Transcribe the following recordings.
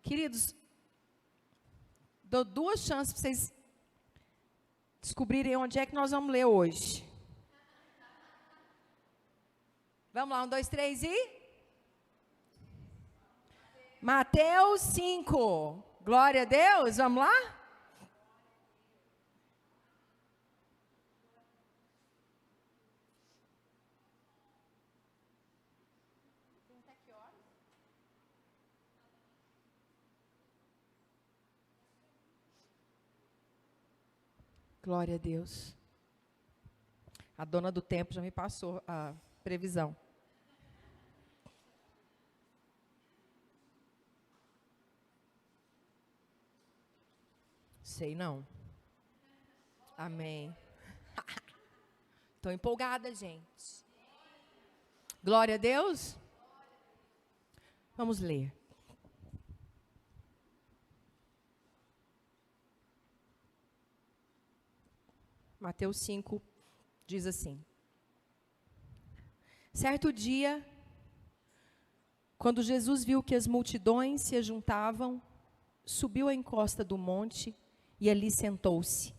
Queridos, dou 2 chances para vocês descobrirem onde é que nós vamos ler hoje. Vamos lá, 1, 2, 3 e... Mateus 5. Glória a Deus, vamos lá? Glória a Deus. A dona do tempo já me passou a previsão. Sei não. Amém. Estou empolgada, gente. Glória a Deus. Vamos ler. Mateus 5 diz assim: certo dia, quando Jesus viu que as multidões se ajuntavam, subiu à encosta do monte e ali sentou-se.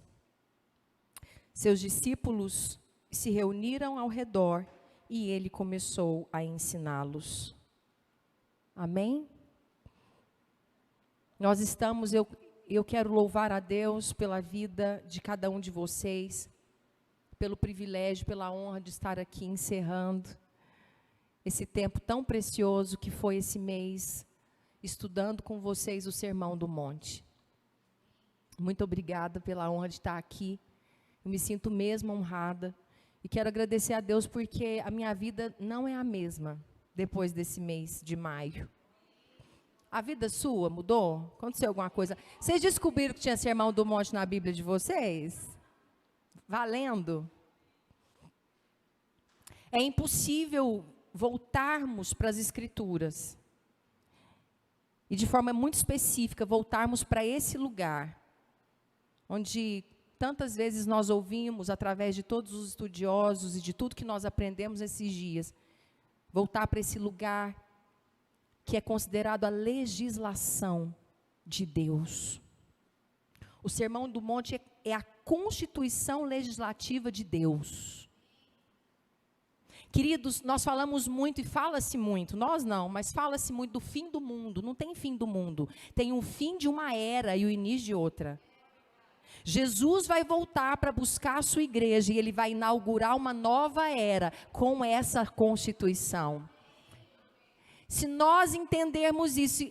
Seus discípulos se reuniram ao redor e ele começou a ensiná-los. Amém? Nós estamos, eu quero louvar a Deus pela vida de cada um de vocês, pelo privilégio, pela honra de estar aqui encerrando esse tempo tão precioso que foi esse mês, estudando com vocês o Sermão do Monte. Muito obrigada pela honra de estar aqui. Eu me sinto mesmo honrada e quero agradecer a Deus porque a minha vida não é a mesma depois desse mês de maio. A vida sua mudou? Aconteceu alguma coisa? Vocês descobriram que tinha Sermão do Monte na Bíblia de vocês? Valendo? É impossível voltarmos para as Escrituras e de forma muito específica voltarmos para esse lugar onde tantas vezes nós ouvimos através de todos os estudiosos e de tudo que nós aprendemos esses dias, voltar para esse lugar que é considerado a legislação de Deus. O Sermão do Monte é a constituição legislativa de Deus. Queridos, nós falamos muito e fala-se muito, nós não, mas fala-se muito do fim do mundo. Não tem fim do mundo, tem o fim de uma era e o início de outra. Jesus vai voltar para buscar a sua igreja e ele vai inaugurar uma nova era com essa constituição. Se nós entendermos isso,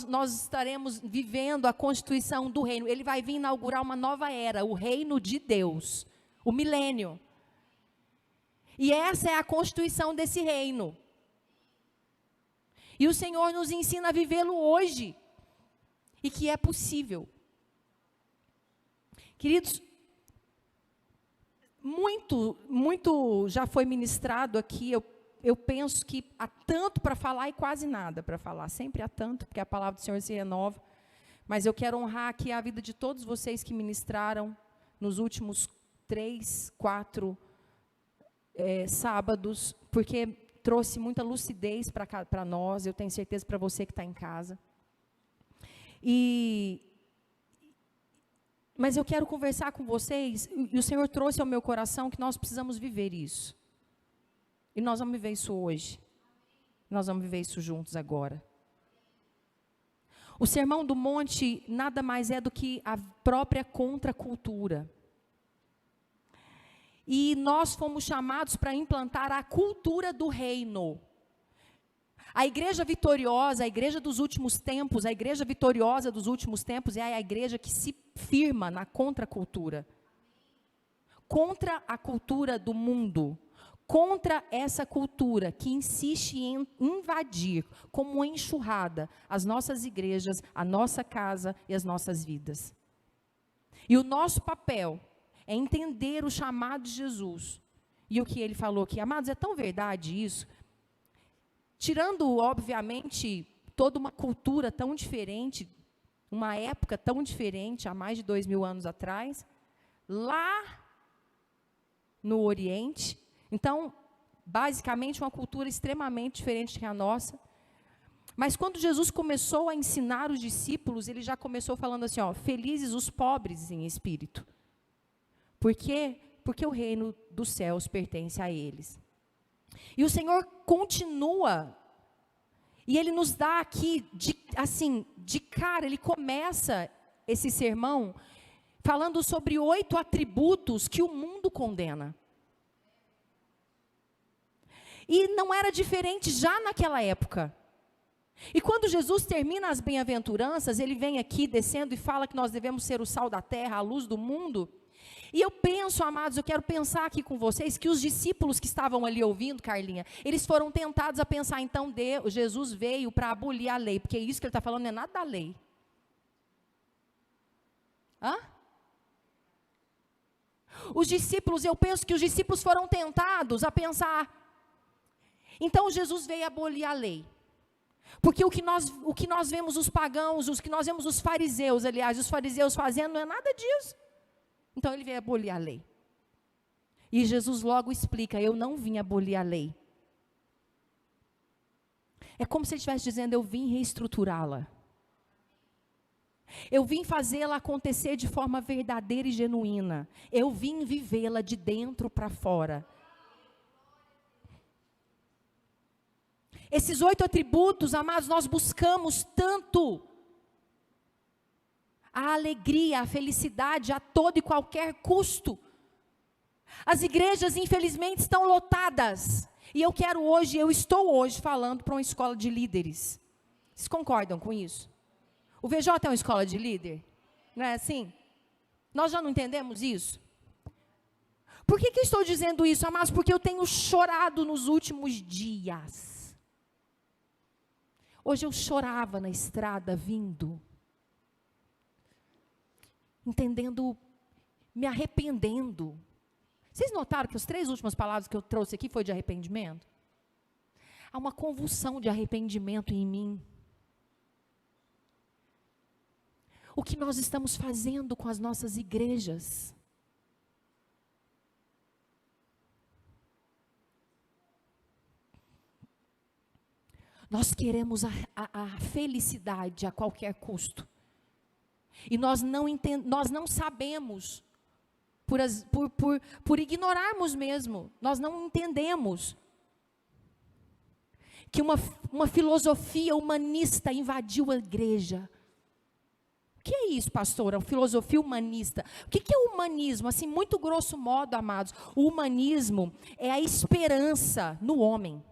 nós estaremos vivendo a constituição do reino. Ele vai vir inaugurar uma nova era, o reino de Deus, o milênio. E essa é a constituição desse reino. E o Senhor nos ensina a vivê-lo hoje. E que é possível. Queridos, muito já foi ministrado aqui. Eu penso que há tanto para falar e quase nada para falar. Sempre há tanto, porque a palavra do Senhor se renova. Mas eu quero honrar aqui a vida de todos vocês que ministraram nos últimos 3, 4 sábados, porque trouxe muita lucidez para nós. Eu tenho certeza para você que está em casa. Mas eu quero conversar com vocês, e o Senhor trouxe ao meu coração que nós precisamos viver isso. E nós vamos viver isso hoje. Nós vamos viver isso juntos agora. O Sermão do Monte nada mais é do que a própria contracultura. E nós fomos chamados para implantar a cultura do reino. A igreja vitoriosa, a igreja dos últimos tempos, a igreja vitoriosa dos últimos tempos é a igreja que se firma na contracultura. Contra a cultura do mundo. Contra essa cultura que insiste em invadir, como uma enxurrada, as nossas igrejas, a nossa casa e as nossas vidas. E o nosso papel é entender o chamado de Jesus. E o que ele falou aqui, amados, é tão verdade isso. Tirando, obviamente, toda uma cultura tão diferente, uma época tão diferente, há mais de 2000 anos atrás, lá no Oriente. Então, basicamente, uma cultura extremamente diferente que a nossa. Mas quando Jesus começou a ensinar os discípulos, ele já começou falando assim, ó, felizes os pobres em espírito. Por quê? Porque o reino dos céus pertence a eles. E o Senhor continua, e Ele nos dá aqui, de cara, Ele começa esse sermão falando sobre 8 atributos que o mundo condena. E não era diferente já naquela época. E quando Jesus termina as bem-aventuranças, Ele vem aqui descendo e fala que nós devemos ser o sal da terra, a luz do mundo. E eu penso, amados, eu quero pensar aqui com vocês, que os discípulos que estavam ali ouvindo, Carlinha, eles foram tentados a pensar, então, Jesus veio para abolir a lei, porque isso que ele está falando não é nada da lei. Hã? Os discípulos, eu penso que os discípulos foram tentados a pensar, então Jesus veio abolir a lei. Porque o que nós vemos os pagãos, o que nós vemos os fariseus, aliás, os fariseus fazendo, não é nada disso. Então ele veio abolir a lei. E Jesus logo explica, eu não vim abolir a lei. É como se ele estivesse dizendo, eu vim reestruturá-la. Eu vim fazê-la acontecer de forma verdadeira e genuína. Eu vim vivê-la de dentro para fora. Esses 8 atributos, amados, nós buscamos tanto a alegria, a felicidade a todo e qualquer custo. As igrejas, infelizmente, estão lotadas. E eu estou hoje falando para uma escola de líderes. Vocês concordam com isso? O VJ é uma escola de líder? Não é assim? Nós já não entendemos isso? Por que eu estou dizendo isso, amados? Porque eu tenho chorado nos últimos dias. Hoje eu chorava na estrada vindo, entendendo, me arrependendo. Vocês notaram que as 3 últimas palavras que eu trouxe aqui foi de arrependimento? Há uma convulsão de arrependimento em mim. O que nós estamos fazendo com as nossas igrejas? Nós queremos a felicidade a qualquer custo. E nós não sabemos, por ignorarmos mesmo, nós não entendemos que uma filosofia humanista invadiu a igreja. O que é isso, pastora? Uma filosofia humanista. O que é o humanismo? Assim, muito grosso modo, amados, o humanismo é a esperança no homem.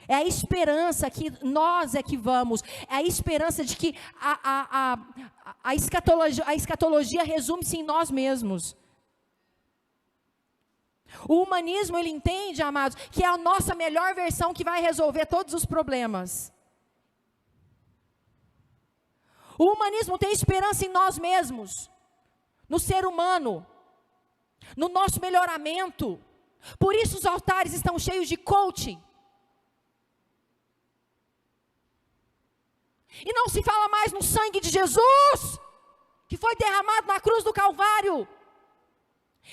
É a esperança que nós é que vamos, é a esperança de que a escatologia resume-se em nós mesmos. O humanismo, ele entende, amados, que é a nossa melhor versão que vai resolver todos os problemas. O humanismo tem esperança em nós mesmos, no ser humano, no nosso melhoramento. Por isso os altares estão cheios de coaching. E não se fala mais no sangue de Jesus, que foi derramado na cruz do Calvário.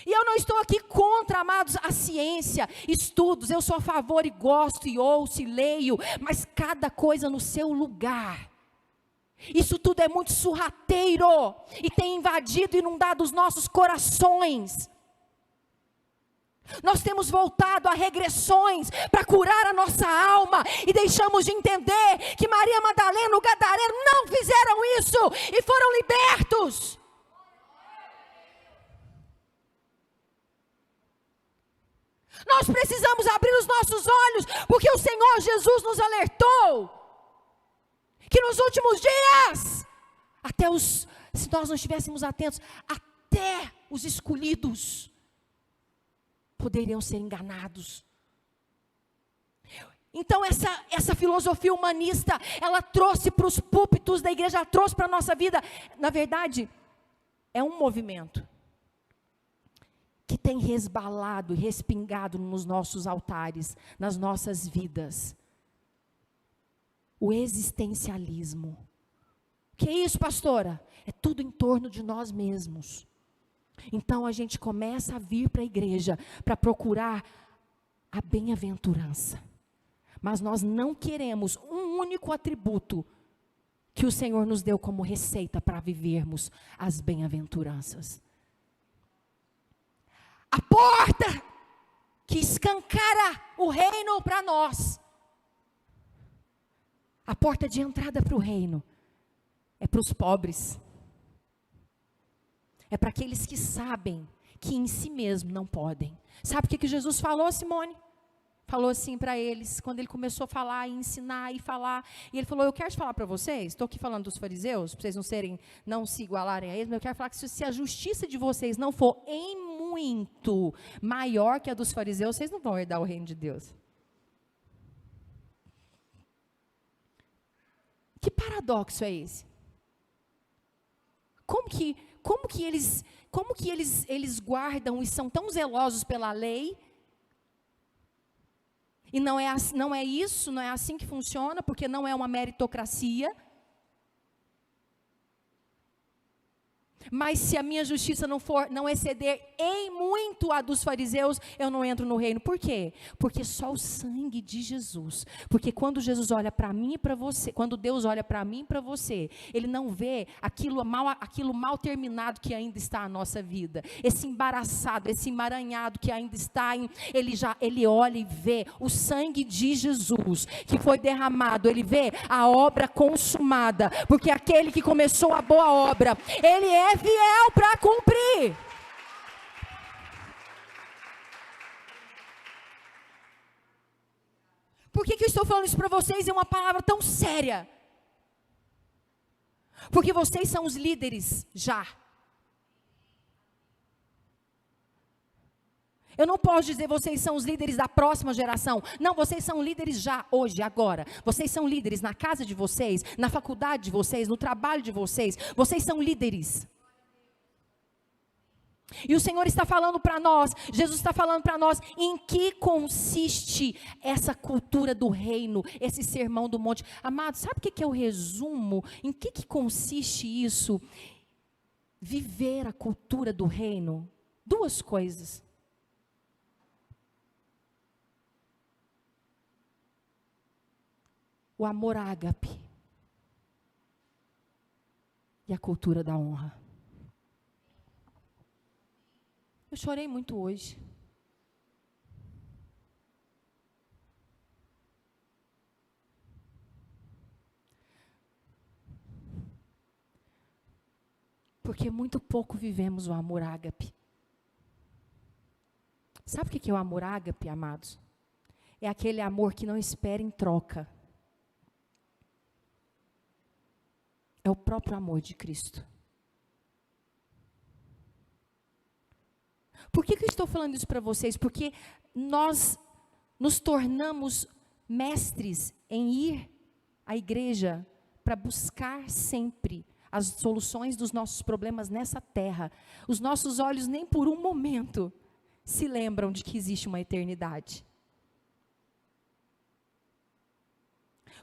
E eu não estou aqui contra, amados, a ciência, estudos. Eu sou a favor e gosto e ouço e leio, mas cada coisa no seu lugar. Isso tudo é muito sorrateiro e tem invadido e inundado os nossos corações. Nós temos voltado a regressões para curar a nossa alma e deixamos de entender que Maria Madalena e o Gadareno não fizeram isso e foram libertos. Nós precisamos abrir os nossos olhos, porque o Senhor Jesus nos alertou que nos últimos dias, se nós não estivéssemos atentos, até os escolhidos poderiam ser enganados. Então essa filosofia humanista, ela trouxe para os púlpitos da igreja, ela trouxe para a nossa vida, na verdade, é um movimento que tem resbalado e respingado nos nossos altares, nas nossas vidas. O existencialismo. O que é isso, pastora? É tudo em torno de nós mesmos. Então a gente começa a vir para a igreja para procurar a bem-aventurança. Mas nós não queremos um único atributo que o Senhor nos deu como receita para vivermos as bem-aventuranças. A porta que escancara o reino para nós, a porta de entrada para o reino, é para os pobres. É para aqueles que sabem que em si mesmo não podem. Sabe o que Jesus falou, Simone? Falou assim para eles, quando ele começou a falar e ensinar e falar, e ele falou: eu quero te falar para vocês, estou aqui falando dos fariseus, para vocês não se igualarem a eles, mas eu quero falar que se a justiça de vocês não for em muito maior que a dos fariseus, vocês não vão herdar o reino de Deus. Que paradoxo é esse? Como que eles guardam e são tão zelosos pela lei? E não é assim que funciona, porque não é uma meritocracia. Mas se a minha justiça não exceder em muito a dos fariseus, eu não entro no reino. Por quê? Porque só o sangue de Jesus. Porque quando Jesus olha para mim e para você, quando Deus olha para mim e para você, Ele não vê aquilo mal terminado que ainda está na nossa vida. Esse embaraçado, esse emaranhado que ainda está Ele olha e vê o sangue de Jesus que foi derramado. Ele vê a obra consumada. Porque aquele que começou a boa obra, Ele é fiel para cumprir. Por que eu estou falando isso para vocês? É uma palavra tão séria. Porque vocês são os líderes já. Eu não posso dizer vocês são os líderes da próxima geração. Não, vocês são líderes já, hoje, agora. Vocês são líderes na casa de vocês, na faculdade de vocês, no trabalho de vocês. Vocês são líderes. E o Senhor está falando para nós, Jesus está falando para nós, em que consiste essa cultura do reino, esse sermão do monte. Amados, sabe o que é o resumo? Em que consiste isso? Viver a cultura do reino. Duas coisas. O amor ágape e a cultura da honra. Eu chorei muito hoje. Porque muito pouco vivemos o amor ágape. Sabe o que é o amor ágape, amados? É aquele amor que não espera em troca. É o próprio amor de Cristo. Por que eu estou falando isso para vocês? Porque nós nos tornamos mestres em ir à igreja para buscar sempre as soluções dos nossos problemas nessa terra. Os nossos olhos nem por um momento se lembram de que existe uma eternidade.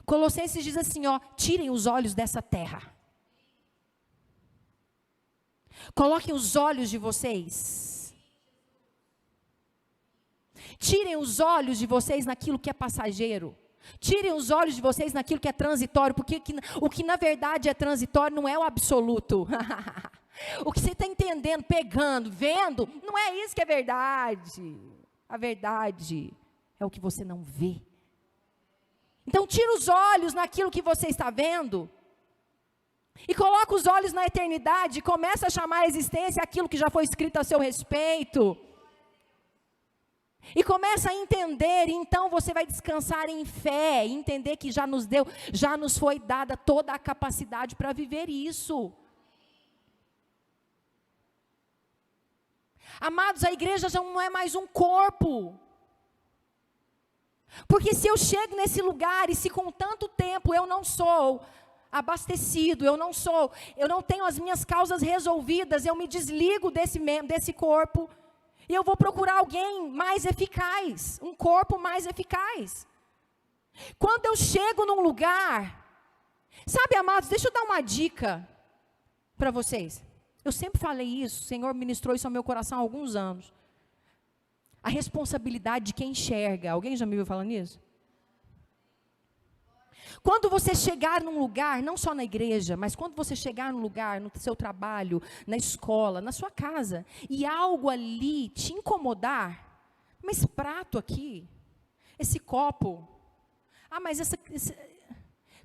Colossenses diz assim, tirem os olhos dessa terra. Coloquem os olhos de vocês. Tirem os olhos de vocês naquilo que é passageiro. Tirem os olhos de vocês naquilo que é transitório, porque o que na verdade é transitório não é o absoluto. O que você está entendendo, pegando, vendo, não é isso que é verdade. A verdade é o que você não vê. Então tira os olhos naquilo que você está vendo e coloca os olhos na eternidade, começa a chamar a existência aquilo que já foi escrito a seu respeito. E começa a entender, e então você vai descansar em fé, e entender que já nos foi dada toda a capacidade para viver isso. Amados, a igreja já não é mais um corpo. Porque se eu chego nesse lugar, e se com tanto tempo eu não sou abastecido, eu não tenho as minhas causas resolvidas, eu me desligo desse corpo, e eu vou procurar alguém mais eficaz, um corpo mais eficaz. Quando eu chego num lugar, sabe, amados, deixa eu dar uma dica para vocês. Eu sempre falei isso, o Senhor ministrou isso ao meu coração há alguns anos. A responsabilidade de quem enxerga. Alguém já me ouviu falando nisso? Quando você chegar num lugar, não só na igreja, mas quando você chegar num lugar, no seu trabalho, na escola, na sua casa, e algo ali te incomodar, mas esse prato aqui, esse copo, mas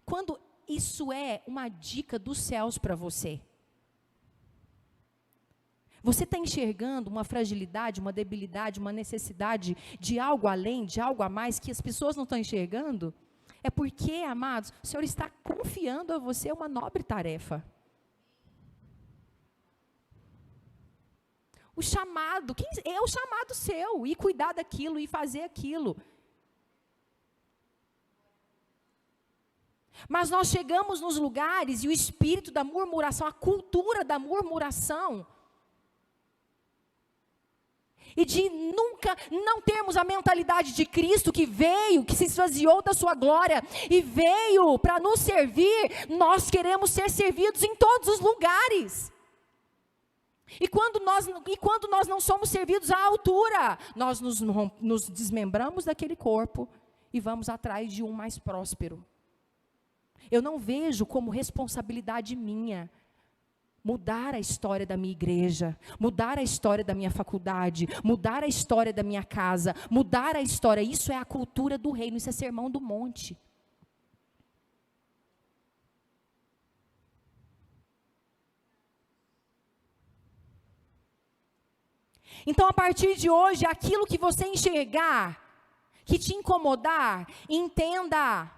quando isso é uma dica dos céus para você. Você está enxergando uma fragilidade, uma debilidade, uma necessidade de algo além, de algo a mais, que as pessoas não estão enxergando? É porque, amados, o Senhor está confiando a você uma nobre tarefa. O chamado, é o chamado seu, e cuidar daquilo, e fazer aquilo. Mas nós chegamos nos lugares, e o espírito da murmuração, a cultura da murmuração, e de nunca não termos a mentalidade de Cristo que veio, que se esvaziou da sua glória e veio para nos servir. Nós queremos ser servidos em todos os lugares. E quando nós não somos servidos à altura, nós nos desmembramos daquele corpo e vamos atrás de um mais próspero. Eu não vejo como responsabilidade minha mudar a história da minha igreja, mudar a história da minha faculdade, mudar a história da minha casa, mudar a história. Isso é a cultura do reino, isso é sermão do monte. Então, a partir de hoje, aquilo que você enxergar, que te incomodar, entenda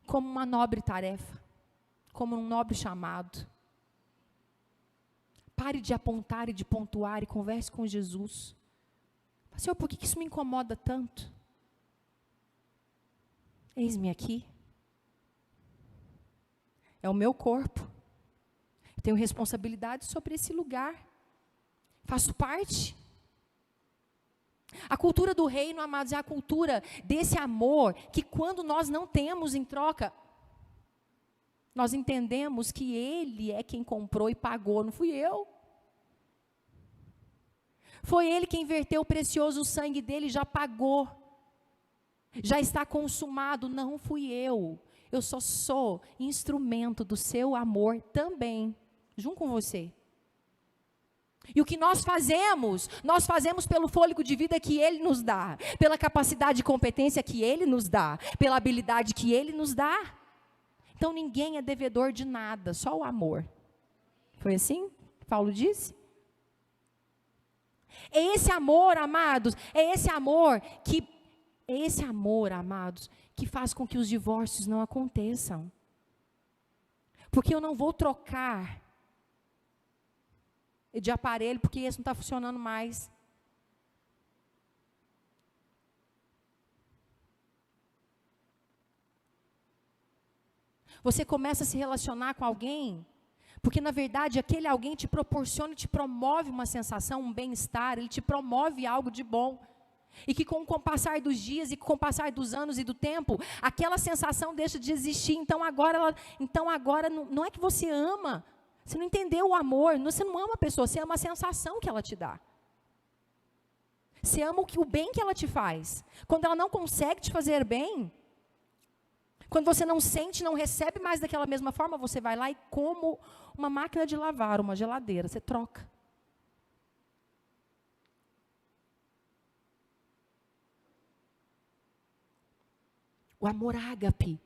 como uma nobre tarefa, como um nobre chamado. Pare de apontar e de pontuar e converse com Jesus. Senhor, por que isso me incomoda tanto? Eis-me aqui. É o meu corpo. Eu tenho responsabilidade sobre esse lugar. Faço parte. A cultura do reino, amados, é a cultura desse amor que quando nós não temos em troca, nós entendemos que Ele é quem comprou e pagou, não fui eu. Foi Ele quem verteu o precioso sangue dele, já pagou. Já está consumado, não fui eu. Eu só sou instrumento do seu amor também, junto com você. E o que nós fazemos pelo fôlego de vida que Ele nos dá, pela capacidade e competência que Ele nos dá, pela habilidade que Ele nos dá. Então ninguém é devedor de nada, só o amor. Foi assim que Paulo disse? É esse amor, amados, que faz com que os divórcios não aconteçam. Porque eu não vou trocar de aparelho porque esse não está funcionando mais. Você começa a se relacionar com alguém, porque na verdade aquele alguém te proporciona e te promove uma sensação, um bem-estar, ele te promove algo de bom. E que com o passar dos dias e com o passar dos anos e do tempo, aquela sensação deixa de existir. Então agora não é que você ama, você não entendeu o amor, você não ama a pessoa, você ama a sensação que ela te dá. Você ama o bem que ela te faz. Quando ela não consegue te fazer bem, quando você não sente, não recebe mais daquela mesma forma, você vai lá e como uma máquina de lavar, uma geladeira, você troca. O amor ágape.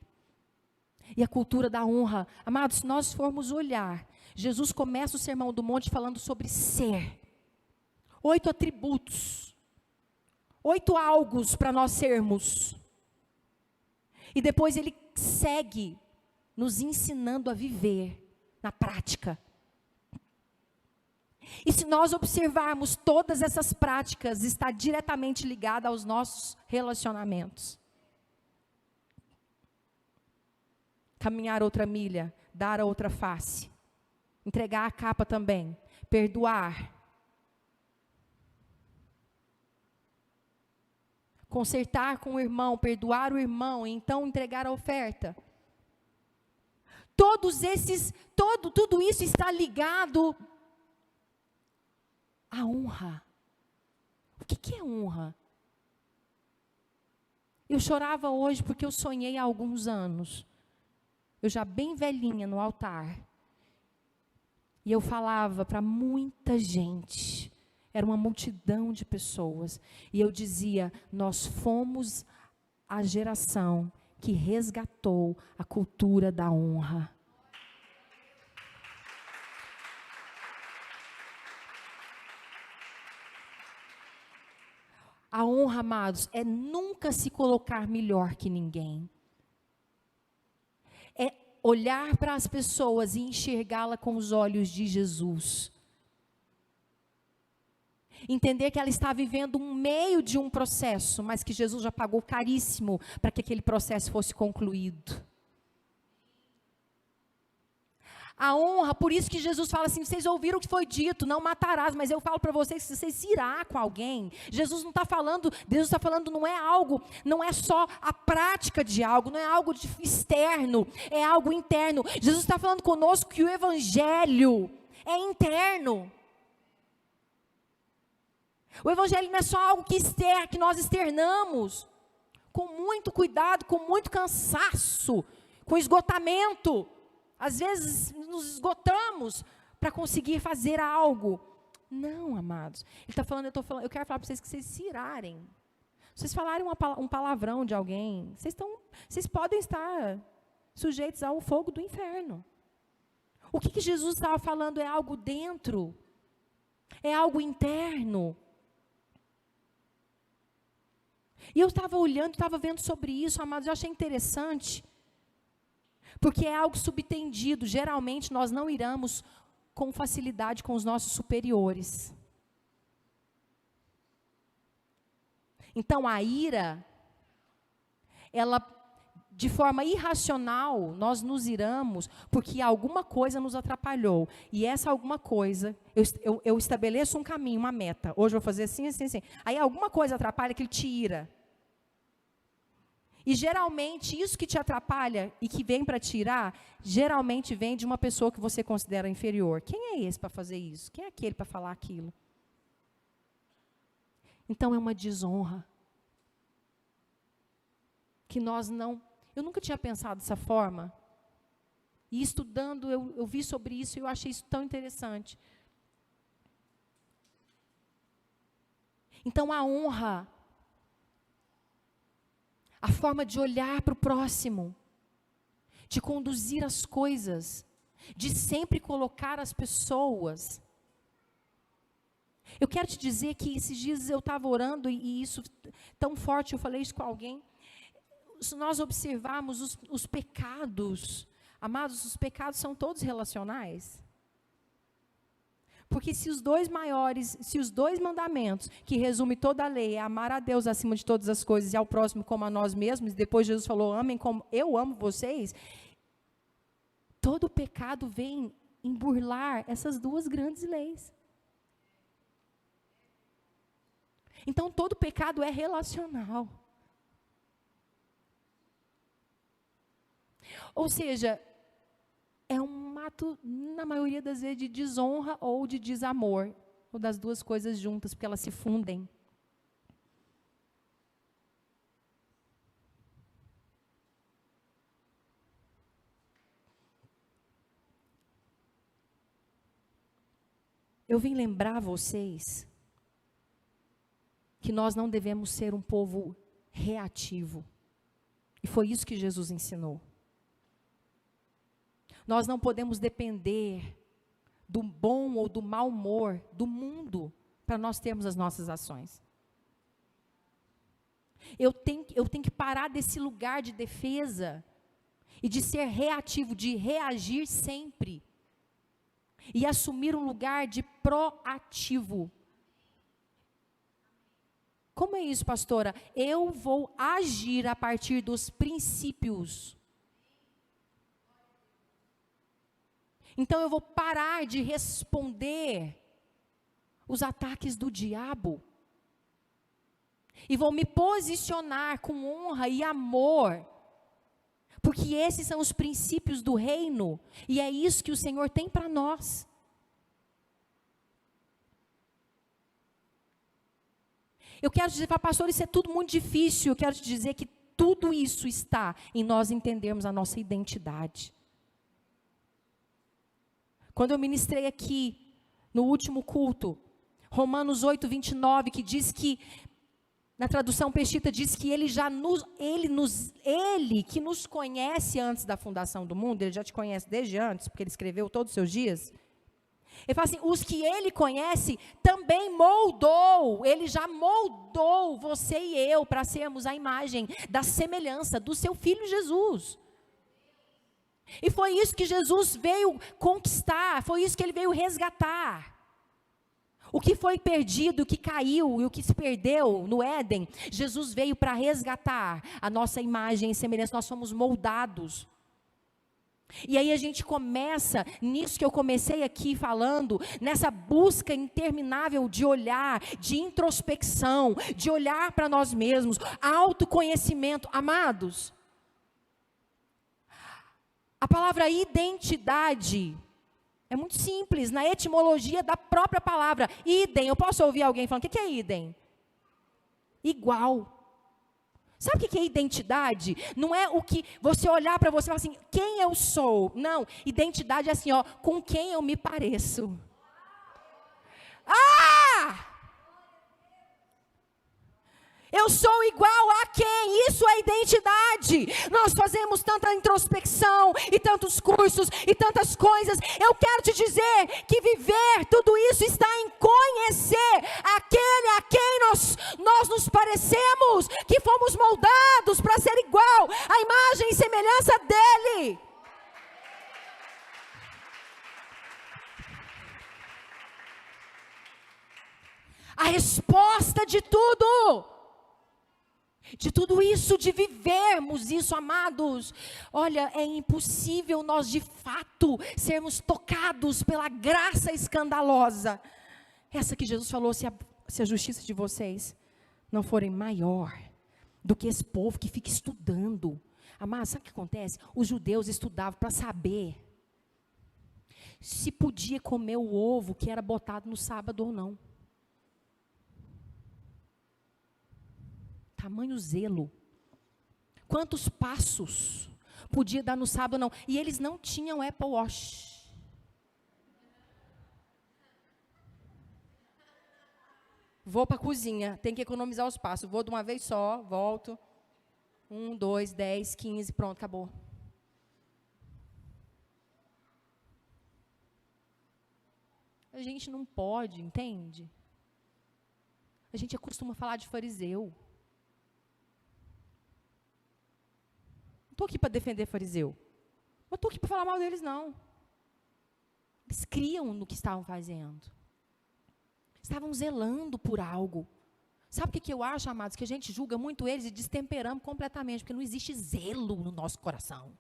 E a cultura da honra. Amados, se nós formos olhar, Jesus começa o Sermão do Monte falando sobre ser. 8 atributos. 8 algos para nós sermos. E depois ele segue nos ensinando a viver na prática. E se nós observarmos todas essas práticas, está diretamente ligada aos nossos relacionamentos. Caminhar outra milha, dar a outra face, entregar a capa também, perdoar, consertar com o irmão, perdoar o irmão, e então entregar a oferta. Tudo isso está ligado à honra. O que é honra? Eu chorava hoje porque eu sonhei há alguns anos, eu já bem velhinha no altar, e eu falava para muita gente, era uma multidão de pessoas, e eu dizia: nós fomos a geração que resgatou a cultura da honra. A honra, amados, é nunca se colocar melhor que ninguém. É olhar para as pessoas e enxergá-la com os olhos de Jesus. Entender que ela está vivendo um meio de um processo, mas que Jesus já pagou caríssimo para que aquele processo fosse concluído. A honra, por isso que Jesus fala assim: vocês ouviram o que foi dito, não matarás, mas eu falo para vocês, se vocês se irá com alguém, Jesus não está falando, Deus está falando, não é algo, não é só a prática de algo, não é algo externo, é algo interno. Jesus está falando conosco que o evangelho é interno. O evangelho não é só algo que nós externamos, com muito cuidado, com muito cansaço, com esgotamento. Às vezes nos esgotamos para conseguir fazer algo. Não, amados. Ele está falando, eu quero falar para vocês que vocês se irarem. Vocês falarem um palavrão de alguém, vocês podem estar sujeitos ao fogo do inferno. O que Jesus estava falando é algo dentro, é algo interno. E eu estava olhando, estava vendo sobre isso, amados, eu achei interessante. Porque é algo subtendido. Geralmente nós não iramos com facilidade com os nossos superiores. Então a ira, ela, de forma irracional, nós nos iramos porque alguma coisa nos atrapalhou. E essa alguma coisa, eu estabeleço um caminho, uma meta. Hoje eu vou fazer assim, assim, assim. Aí alguma coisa atrapalha que ele te ira. E geralmente, isso que te atrapalha e que vem para tirar, geralmente vem de uma pessoa que você considera inferior. Quem é esse para fazer isso? Quem é aquele para falar aquilo? Então é uma desonra. Que nós não... Eu nunca tinha pensado dessa forma. E estudando, eu vi sobre isso e eu achei isso tão interessante. Então a honra... A forma de olhar para o próximo, de conduzir as coisas, de sempre colocar as pessoas. Eu quero te dizer que esses dias eu estava orando e isso tão forte, eu falei isso com alguém. Se nós observarmos os pecados, amados, os pecados são todos relacionais. Porque se os dois mandamentos, que resume toda a lei, é amar a Deus acima de todas as coisas e ao próximo como a nós mesmos, e depois Jesus falou, amem como eu amo vocês, todo pecado vem em burlar essas duas grandes leis. Então todo pecado é relacional. Ou seja, é um ato, na maioria das vezes, de desonra ou de desamor, ou das duas coisas juntas, porque elas se fundem. Eu vim lembrar vocês que nós não devemos ser um povo reativo. E foi isso que Jesus ensinou. Nós não podemos depender do bom ou do mau humor do mundo para nós termos as nossas ações. Eu tenho que parar desse lugar de defesa e de ser reativo, de reagir sempre. E assumir um lugar de proativo. Como é isso, pastora? Eu vou agir a partir dos princípios. Então eu vou parar de responder os ataques do diabo. E vou me posicionar com honra e amor. Porque esses são os princípios do reino. E é isso que o Senhor tem para nós. Eu quero dizer para pastor, isso é tudo muito difícil. Eu quero te dizer que Tudo isso está em nós entendermos a nossa identidade. Quando eu ministrei aqui, no último culto, Romanos 8, 29, que diz que, na tradução Peshitta, diz que ele que nos conhece antes da fundação do mundo, ele já te conhece desde antes, porque ele escreveu todos os seus dias. Ele fala assim, os que ele conhece também moldou, ele já moldou você e eu para sermos a imagem da semelhança do seu Filho Jesus. E foi isso que Jesus veio conquistar, foi isso que ele veio resgatar. O que foi perdido, o que caiu e o que se perdeu no Éden, Jesus veio para resgatar a nossa imagem e semelhança, nós fomos moldados. E aí a gente começa, nisso que eu comecei aqui falando, nessa busca interminável de olhar, de introspecção, de olhar para nós mesmos, autoconhecimento. Amados, a palavra identidade é muito simples, na etimologia da própria palavra. Idem, eu posso ouvir alguém falando, o que é idem? Igual. Sabe o que é identidade? Não é o que você olhar para você e falar assim, quem eu sou? Não, identidade é assim, ó, com quem eu me pareço. Ah! Eu sou igual a quem? Isso é identidade. Nós fazemos tanta introspecção e tantos cursos e tantas coisas. Eu quero te dizer que viver tudo isso está em conhecer aquele a quem nós nos parecemos, que fomos moldados para ser igual à imagem e semelhança dele. A resposta de tudo isso, de vivermos isso, amados, olha, é impossível nós de fato sermos tocados pela graça escandalosa, essa que Jesus falou, se a justiça de vocês não forem maior do que esse povo que fica estudando. Amados, sabe o que acontece? Os judeus estudavam para saber se podia comer o ovo que era botado no sábado ou não. Tamanho zelo. Quantos passos podia dar no sábado ou não. E eles não tinham Apple Watch. Vou para a cozinha, tem que economizar os passos. Vou de uma vez só, volto. 1, 2, 10, 15, pronto, acabou. A gente não pode, entende? A gente costuma falar de fariseu. Não estou aqui para defender fariseu. Não estou aqui para falar mal deles, não. Eles criam no que estavam fazendo. Estavam zelando por algo. Sabe o que eu acho, amados? Que a gente julga muito eles e destemperamos completamente, porque não existe zelo no nosso coração.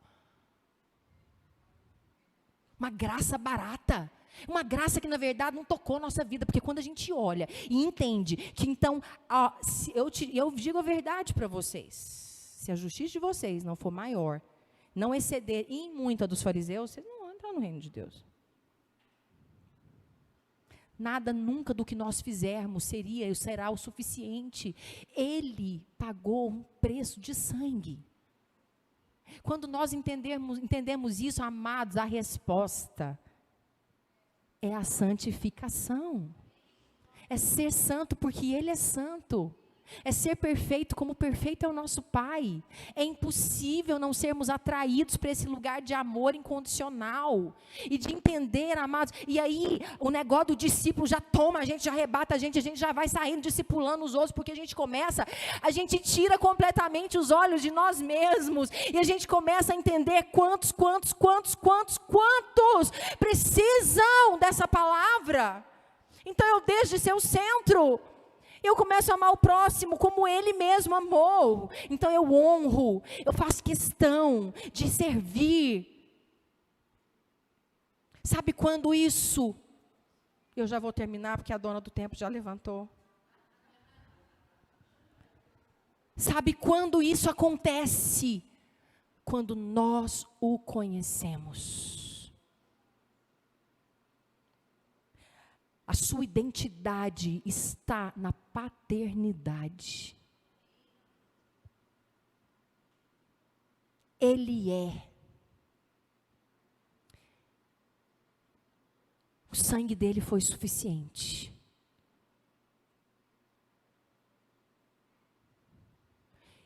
Uma graça barata. Uma graça que, na verdade, não tocou a nossa vida. Porque quando a gente olha e entende que, então, eu digo a verdade para vocês. Se a justiça de vocês não for maior, não exceder em muito a dos fariseus, vocês não vão entrar no reino de Deus. Nada nunca do que nós fizermos será o suficiente. Ele pagou um preço de sangue. Quando nós entendemos isso, amados, a resposta é a santificação. É ser santo porque Ele é santo. É ser perfeito como perfeito é o nosso Pai. É impossível não sermos atraídos para esse lugar de amor incondicional. E de entender, amados. E aí, o negócio do discípulo já toma a gente, já arrebata a gente já vai saindo, discipulando os outros, porque a gente tira completamente os olhos de nós mesmos. E a gente começa a entender quantos precisam dessa palavra. Então, eu deixo de ser o centro. Eu começo a amar o próximo como Ele mesmo amou. Então eu honro, eu faço questão de servir. Sabe quando isso? Eu já vou terminar porque a dona do tempo já levantou. Sabe quando isso acontece? Quando nós o conhecemos. A sua identidade está na paternidade. Ele é. O sangue dele foi suficiente.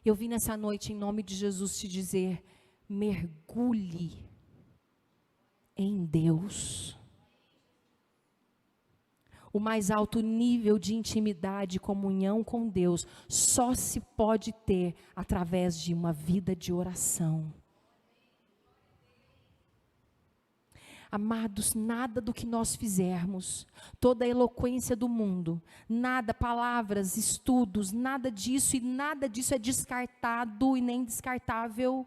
Eu vim nessa noite, em nome de Jesus, te dizer: mergulhe em Deus. O mais alto nível de intimidade e comunhão com Deus só se pode ter através de uma vida de oração. Amados, nada do que nós fizermos, toda a eloquência do mundo, nada, palavras, estudos, nada disso é descartado e nem descartável.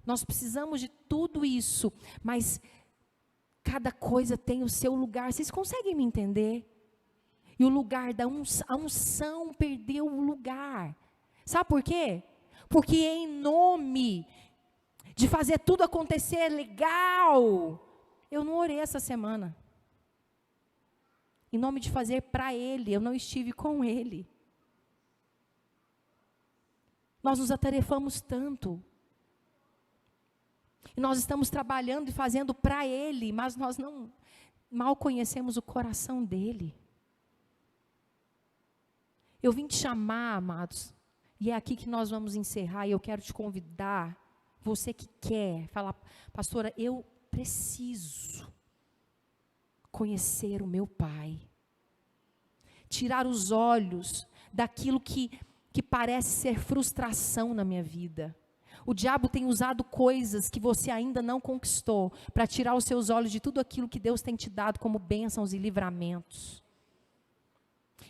Nós precisamos de tudo isso, mas cada coisa tem o seu lugar. Vocês conseguem me entender? E o lugar da a unção perdeu o lugar. Sabe por quê? Porque em nome de fazer tudo acontecer legal, eu não orei essa semana. Em nome de fazer para Ele, eu não estive com Ele. Nós nos atarefamos tanto. E nós estamos trabalhando e fazendo para Ele, mas nós não mal conhecemos o coração dEle. Eu vim te chamar, amados, e é aqui que nós vamos encerrar, e eu quero te convidar, você que quer, falar: pastora, eu preciso conhecer o meu Pai. Tirar os olhos daquilo que parece ser frustração na minha vida. O diabo tem usado coisas que você ainda não conquistou para tirar os seus olhos de tudo aquilo que Deus tem te dado como bênçãos e livramentos.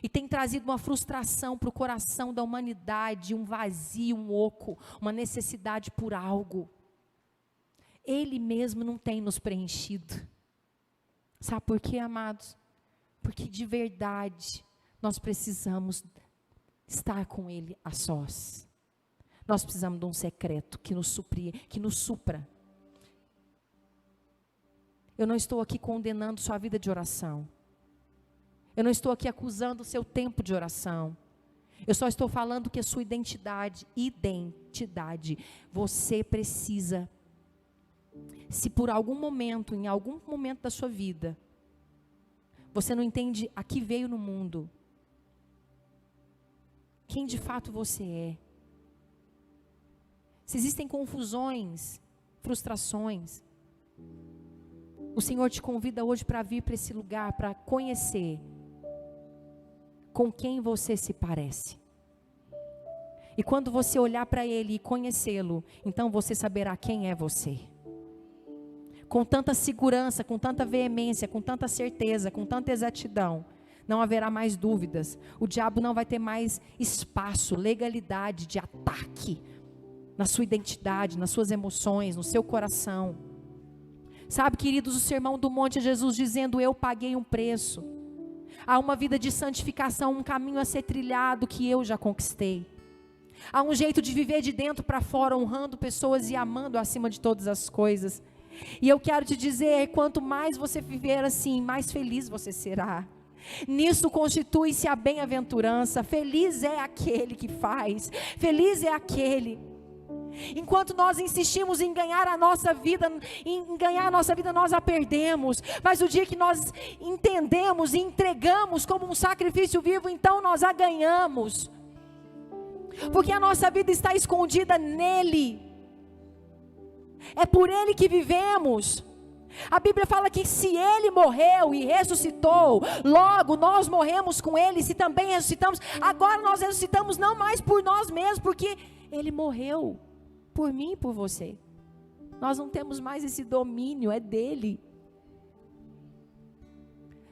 E tem trazido uma frustração para o coração da humanidade, um vazio, um oco, uma necessidade por algo. Ele mesmo não tem nos preenchido. Sabe por quê, amados? Porque de verdade nós precisamos estar com Ele a sós. Nós precisamos de um secreto que nos supra. Eu não estou aqui condenando sua vida de oração. Eu não estou aqui acusando o seu tempo de oração. Eu só estou falando que a sua identidade, você precisa, se por algum momento, em algum momento da sua vida, você não entende a que veio no mundo, quem de fato você é. Se existem confusões, frustrações, o Senhor te convida hoje para vir para esse lugar, para conhecer com quem você se parece. E quando você olhar para Ele e conhecê-lo, então você saberá quem é você. Com tanta segurança, com tanta veemência, com tanta certeza, com tanta exatidão, não haverá mais dúvidas. O diabo não vai ter mais espaço, legalidade de ataque na sua identidade, nas suas emoções, no seu coração. Sabe, queridos, o Sermão do Monte é Jesus dizendo: eu paguei um preço. Há uma vida de santificação, um caminho a ser trilhado que eu já conquistei. Há um jeito de viver de dentro para fora, honrando pessoas e amando acima de todas as coisas. E eu quero te dizer, quanto mais você viver assim, mais feliz você será. Nisso constitui-se a bem-aventurança. Feliz é aquele que faz, feliz é aquele. Enquanto nós insistimos em ganhar a nossa vida, nós a perdemos. Mas o dia que nós entendemos e entregamos como um sacrifício vivo, então nós a ganhamos. Porque a nossa vida está escondida nele. É por Ele que vivemos. A Bíblia fala que se Ele morreu e ressuscitou, logo nós morremos com Ele. Se também ressuscitamos, agora nós ressuscitamos não mais por nós mesmos, porque Ele morreu por mim e por você. Nós não temos mais esse domínio, é dele.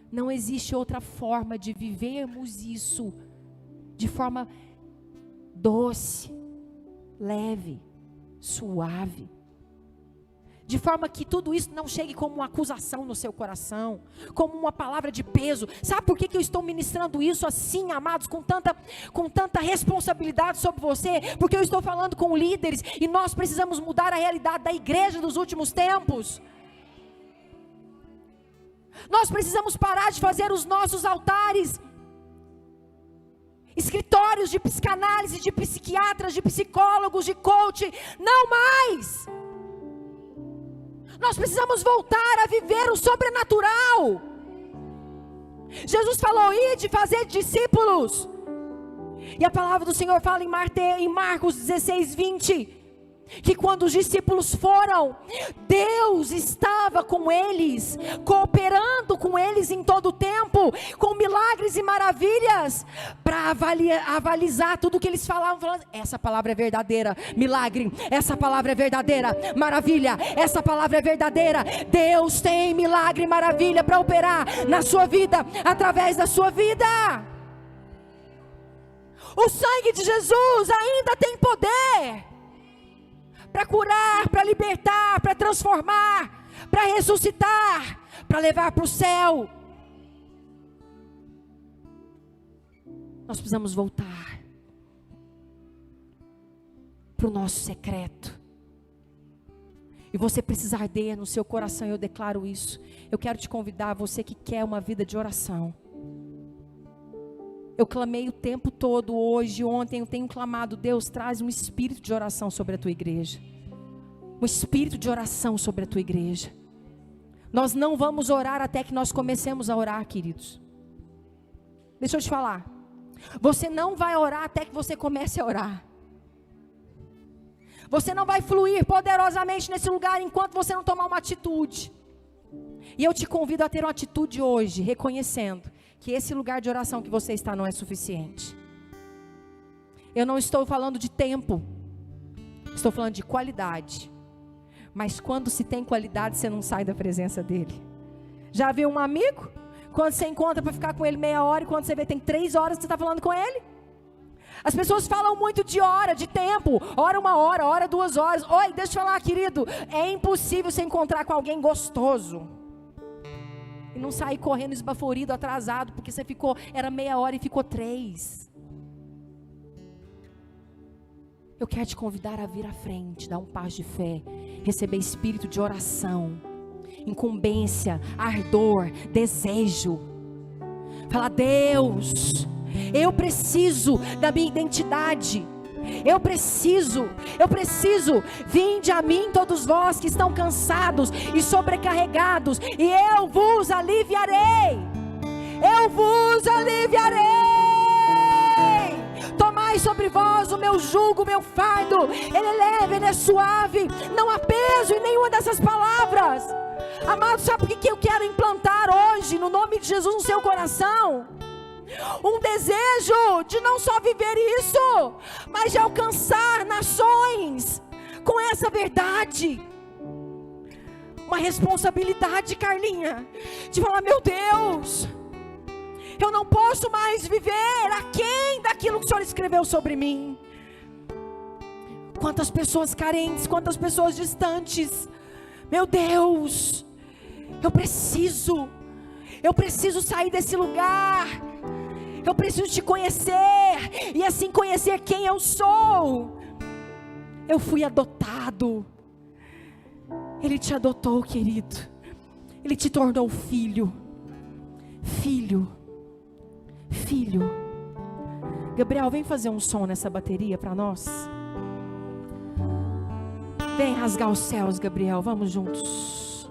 Não existe outra forma de vivermos isso de forma doce, leve, suave. De forma que tudo isso não chegue como uma acusação no seu coração, como uma palavra de peso. Sabe por que eu estou ministrando isso assim, amados, com tanta responsabilidade sobre você? Porque eu estou falando com líderes e nós precisamos mudar a realidade da igreja dos últimos tempos. Nós precisamos parar de fazer os nossos altares escritórios de psicanálise, de psiquiatras, de psicólogos, de coach. Não mais! Nós precisamos voltar a viver o sobrenatural. Jesus falou: ide fazer discípulos. E a palavra do Senhor fala em Marcos 16, 20, que quando os discípulos foram, Deus estava com eles, cooperando com eles em todo o tempo, com milagres e maravilhas, para avalizar tudo que eles falavam, falando: essa palavra é verdadeira, milagre, essa palavra é verdadeira, maravilha, essa palavra é verdadeira. Deus tem milagre e maravilha para operar na sua vida, através da sua vida. O sangue de Jesus ainda tem poder para curar, para libertar, para transformar, para ressuscitar, para levar para o céu. Nós precisamos voltar para o nosso secreto. E você precisa arder no seu coração, eu declaro isso. Eu quero te convidar, você que quer uma vida de oração. Eu clamei o tempo todo, hoje, ontem, eu tenho clamado: Deus, traz um espírito de oração sobre a tua igreja. Um espírito de oração sobre a tua igreja. Nós não vamos orar até que nós comecemos a orar, queridos. Deixa eu te falar. Você não vai orar até que você comece a orar. Você não vai fluir poderosamente nesse lugar enquanto você não tomar uma atitude. E eu te convido a ter uma atitude hoje, reconhecendo que esse lugar de oração que você está não é suficiente. Eu não estou falando de tempo, estou falando de qualidade. Mas quando se tem qualidade, você não sai da presença dele. Já viu um amigo? Quando você encontra para ficar com ele meia hora, e quando você vê tem 3 horas que você está falando com ele? As pessoas falam muito de hora, de tempo. Hora 1 hora, hora 2 horas. Oi, deixa eu falar, querido, é impossível você encontrar com alguém gostoso e não sair correndo esbaforido, atrasado, porque você era meia hora e ficou 3. Eu quero te convidar a vir à frente, dar um passo de fé, receber espírito de oração, incumbência, ardor, desejo. Fala: Deus, eu preciso da minha identidade. Eu preciso, vinde a mim todos vós que estão cansados e sobrecarregados, e eu vos aliviarei. Eu vos aliviarei. Tomai sobre vós o meu jugo, o meu fardo, ele é leve, ele é suave, não há peso em nenhuma dessas palavras. Amado, sabe o que eu quero implantar hoje, no nome de Jesus, no seu coração? Um desejo de não só viver isso, mas de alcançar nações com essa verdade. Uma responsabilidade, Carlinha, de falar: meu Deus, eu não posso mais viver aquém daquilo que o Senhor escreveu sobre mim. Quantas pessoas carentes, quantas pessoas distantes. Meu Deus, eu preciso sair desse lugar. Eu preciso te conhecer, e assim conhecer quem eu sou. Eu fui adotado. Ele te adotou, querido. Ele te tornou filho. Filho. Gabriel, vem fazer um som nessa bateria para nós. Vem rasgar os céus, Gabriel, vamos juntos.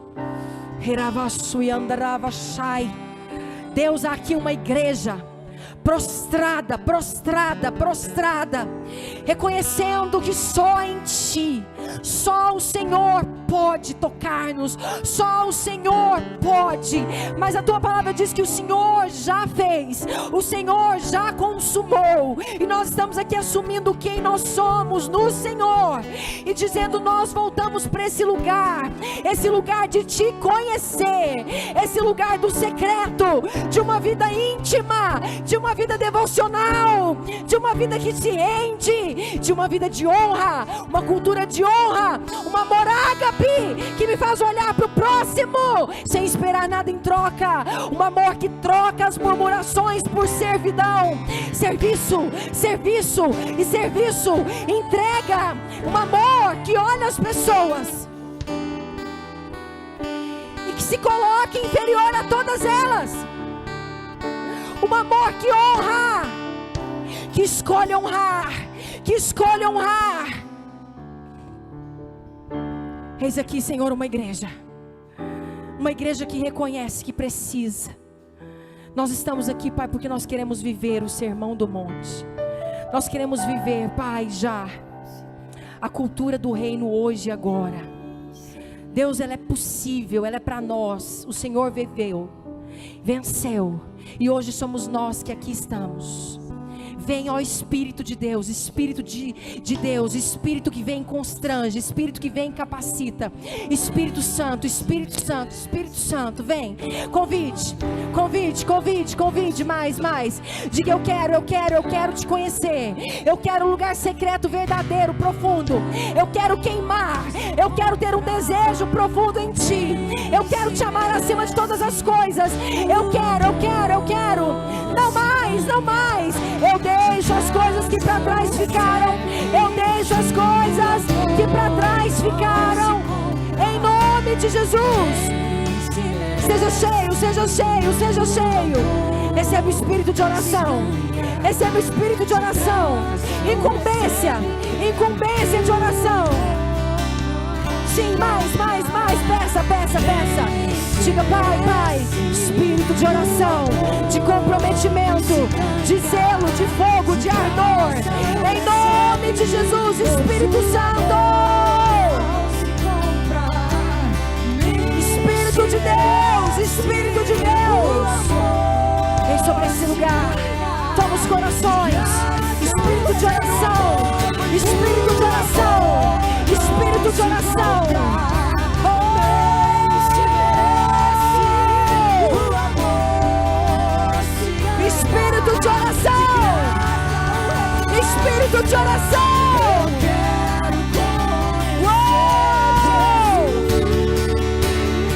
Deus, há aqui uma igreja prostrada, reconhecendo que só em Ti, só o Senhor pode tocar-nos, só o Senhor pode. Mas a Tua palavra diz que o Senhor já fez, o Senhor já consumou, e nós estamos aqui assumindo quem nós somos no Senhor, e dizendo: nós voltamos para esse lugar de Te conhecer, esse lugar do secreto, de uma vida íntima, de uma vida devocional, de uma vida que se rende, de uma vida de honra, uma cultura de honra, um amor ágape que me faz olhar para o próximo sem esperar nada em troca, um amor que troca as murmurações por servidão, serviço, entrega, um amor que olha as pessoas e que se coloca inferior a todas elas, um amor que honra, que escolhe honrar. Eis aqui, Senhor, uma igreja que reconhece que precisa. Nós estamos aqui, Pai, porque nós queremos viver o Sermão do Monte. Nós queremos viver, Pai, já a cultura do reino hoje e agora. Deus, ela é possível, ela é para nós. O Senhor viveu, venceu, e hoje somos nós que aqui estamos. Vem, ó Espírito de Deus, Espírito de Deus, Espírito que vem e constrange, Espírito que vem e capacita. Espírito Santo, Espírito Santo, Espírito Santo, vem. Convide, mais. Diga: eu quero te conhecer. Eu quero um lugar secreto, verdadeiro, profundo. Eu quero queimar, eu quero ter um desejo profundo em Ti. Eu quero Te amar acima de todas as coisas. Eu quero. Não mais. Eu deixo as coisas que para trás ficaram. Em nome de Jesus. Seja cheio. Receba o espírito de oração. Incumbência de oração. Sim, mais. Peça. Diga: Pai, espírito de oração, de comprometimento, de zelo, de fogo, de ardor. Em nome de Jesus, Espírito Santo. Espírito de Deus. Vem sobre esse lugar. Toma os corações. Espírito de oração. Espírito de oração. Espírito de oração.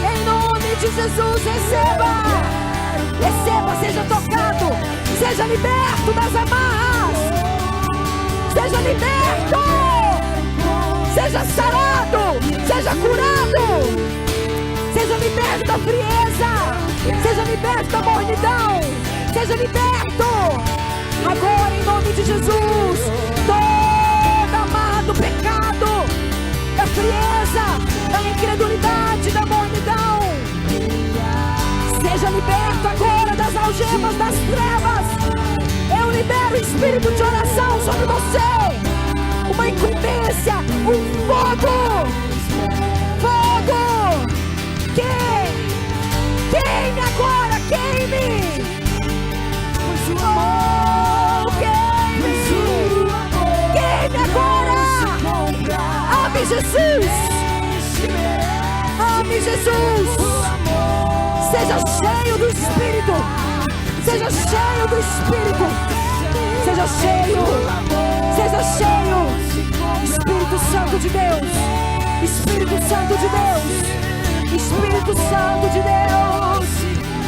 Em nome de Jesus, receba, seja tocado, seja liberto das amarras, seja liberto, seja sarado, seja curado, seja liberto da frieza, seja liberto da mornidão, seja liberto agora em nome de Jesus. Toda amarra do pecado, da frieza, da incredulidade, da mornidão, seja liberto agora das algemas, das trevas. Eu libero o espírito de oração sobre você, uma incumbência, um fogo. Queime agora, queime. Queime agora. Ame Jesus. Seja cheio do Espírito. Seja cheio. Espírito Santo de Deus.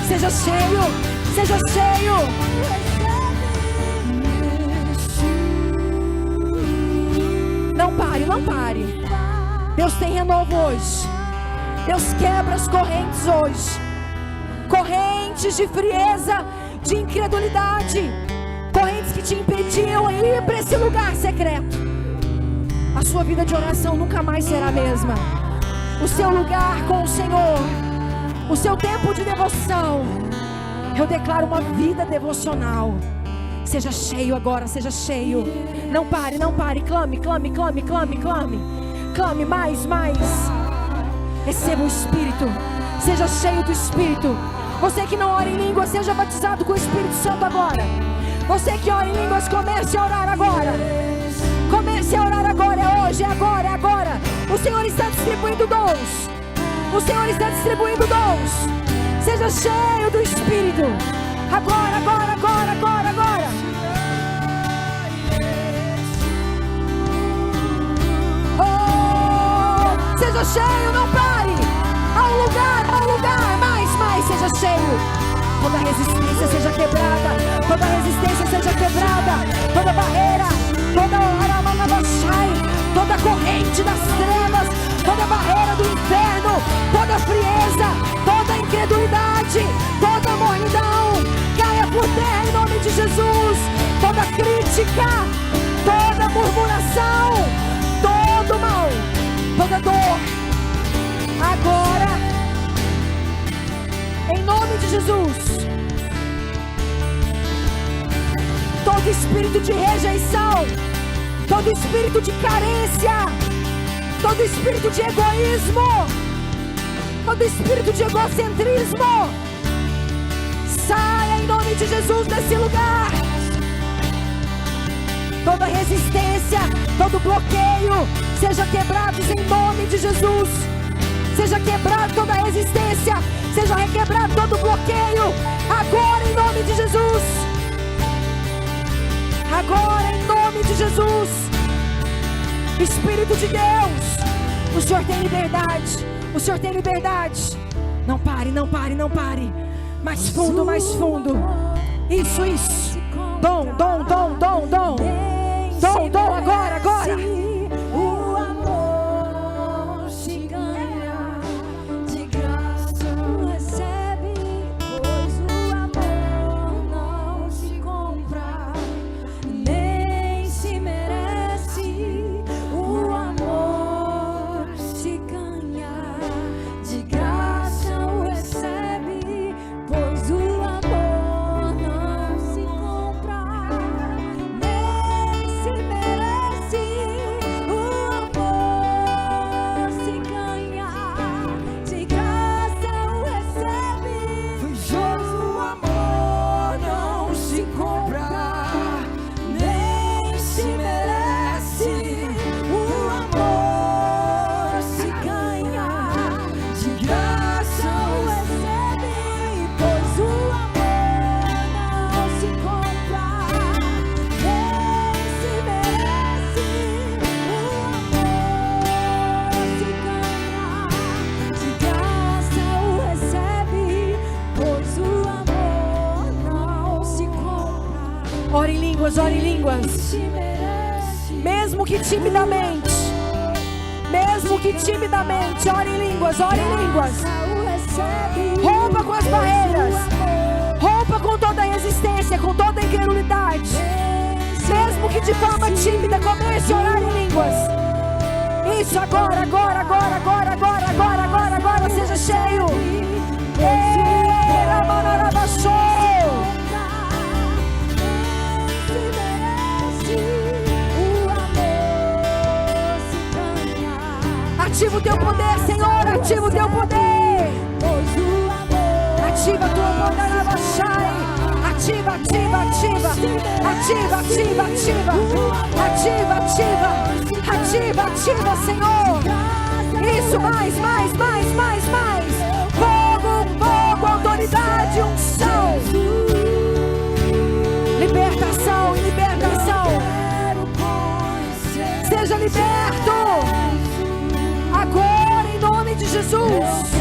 Seja cheio. Não pare. Deus tem renovo hoje. Deus quebra as correntes hoje. Correntes de frieza, de incredulidade, correntes que te impediam de ir para esse lugar secreto. A sua vida de oração nunca mais será a mesma. O seu lugar com o Senhor, o seu tempo de devoção, eu declaro uma vida devocional. Seja cheio agora, seja cheio. Não pare. Clame mais. Receba o Espírito. Seja cheio do Espírito. Você que não ora em línguas, seja batizado com o Espírito Santo agora. Você que ora em línguas, comece a orar agora. É hoje, é agora. O Senhor está distribuindo dons. Seja cheio do Espírito. Agora. Seja cheio, não pare. Há um lugar, mais, seja cheio. Toda resistência seja quebrada, toda barreira, toda corrente das trevas, toda barreira do inferno, toda frieza, toda incredulidade, toda mornidão, caia por terra em nome de Jesus. Toda crítica, toda murmuração, todo mal, toda dor, Jesus. Todo espírito de rejeição, todo espírito de carência, todo espírito de egoísmo, todo espírito de egocentrismo, saia em nome de Jesus desse lugar. Toda resistência, todo bloqueio, seja quebrados em nome de Jesus. Seja quebrado toda resistência, seja requebrado todo bloqueio, agora em nome de Jesus. Agora em nome de Jesus. Espírito de Deus, o Senhor tem liberdade, o Senhor tem liberdade. Não pare, não pare, não pare. Mais fundo, mais fundo. Isso, isso. Dom, dom, dom, dom, dom. Dom, dom, agora, agora. O amor se ganha, de graça recebe, pois o amor não se compra, nem se merece. O amor se ganha, de graça o recebe, pois o amor não se compra, nem se merece. O amor se ganha, de graça o recebe, pois o amor não se compra, nem se merece. O amor se ganha, de graça o recebe, pois o amor não se compra, nem se merece. O amor se ganha, de graça o recebe, pois o amor não se compra, Ore em línguas, ore em línguas. se merece. Mesmo que timidamente, mesmo que timidamente, ore em línguas, ore em línguas. O recebe, Rompa com as barreiras, rompa com toda a resistência, com toda a incredulidade. Mesmo que de forma tímida, comece a orar em línguas. Isso, agora, agora, agora, agora, agora, agora, agora, agora, seja cheio. Ei, Ramanarabaxô. se merece. O amor se ganha, Ativa o teu poder, Senhor, ativa o teu poder. pois o amor Ativa a tua poder, Abaxai. Ativa, ativa, ativa. Ativa, ativa, ativa. Ativa, ativa. Ativa, ativa, Senhor. Isso, mais, mais, mais, mais, mais. Fogo, fogo, autoridade, unção. Libertação, libertação. Seja liberto. Agora, em nome de Jesus.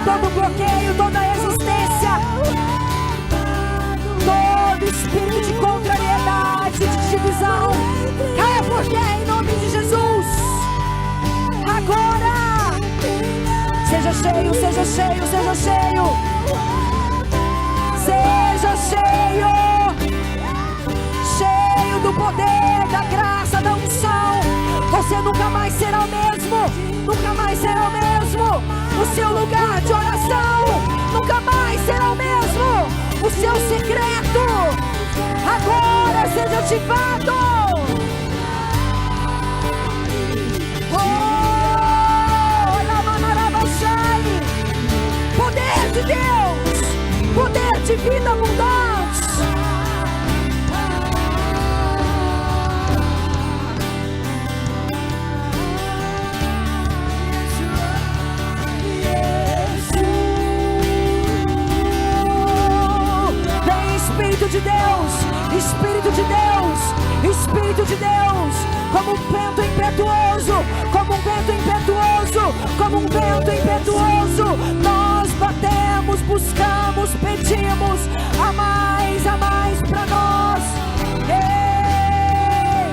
Todo bloqueio, toda resistência, todo espírito de contrariedade, de divisão, caia por terra em nome de Jesus. Agora, seja cheio, seja cheio, seja cheio, seja cheio, cheio do poder, da graça, da unção. Você nunca mais será o mesmo, nunca mais será o mesmo. O seu lugar de oração nunca mais será o mesmo. O seu secreto agora seja ativado. Oh, Ramanarabaxai. Poder de Deus, poder de vida abundante. Espírito de Deus, Espírito de Deus, Espírito de Deus, como um vento impetuoso, como um vento impetuoso, como um vento impetuoso, nós batemos, buscamos, pedimos a mais para nós. Ei,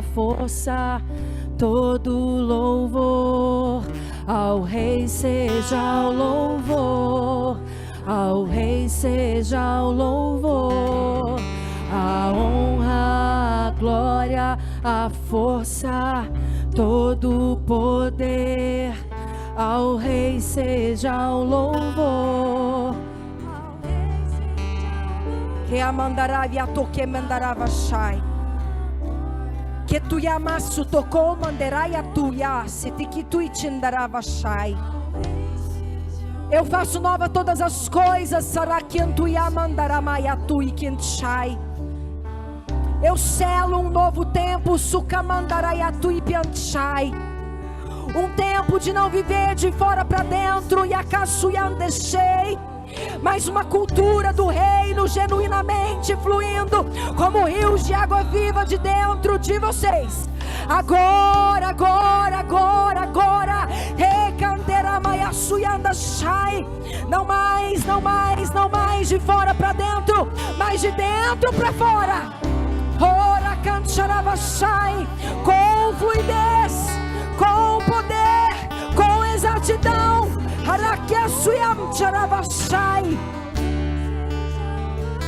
a força, todo louvor. Ao Rei seja o louvor, ao Rei seja o louvor, a honra, a glória, a força, todo o poder. Ao Rei seja o louvor. Que a mandaravia toque mandarava shai. Que tu yamassu tocou manderaia tuya, se te que tu itchindarava shai. Eu faço nova todas as coisas, sarakiantu yamandaramaya tu ikinchai. Eu selo um novo tempo, sukamandaraya tu ipianchai. Um tempo de não viver de fora para dentro, e acaso deixei, mas uma cultura do reino genuinamente fluindo como rios de água viva de dentro de vocês. Agora, agora, agora, agora. Não mais, não mais, não mais de fora para dentro, mas de dentro para fora. Ora cancharavashai, com fluidez, com poder, com exatidão.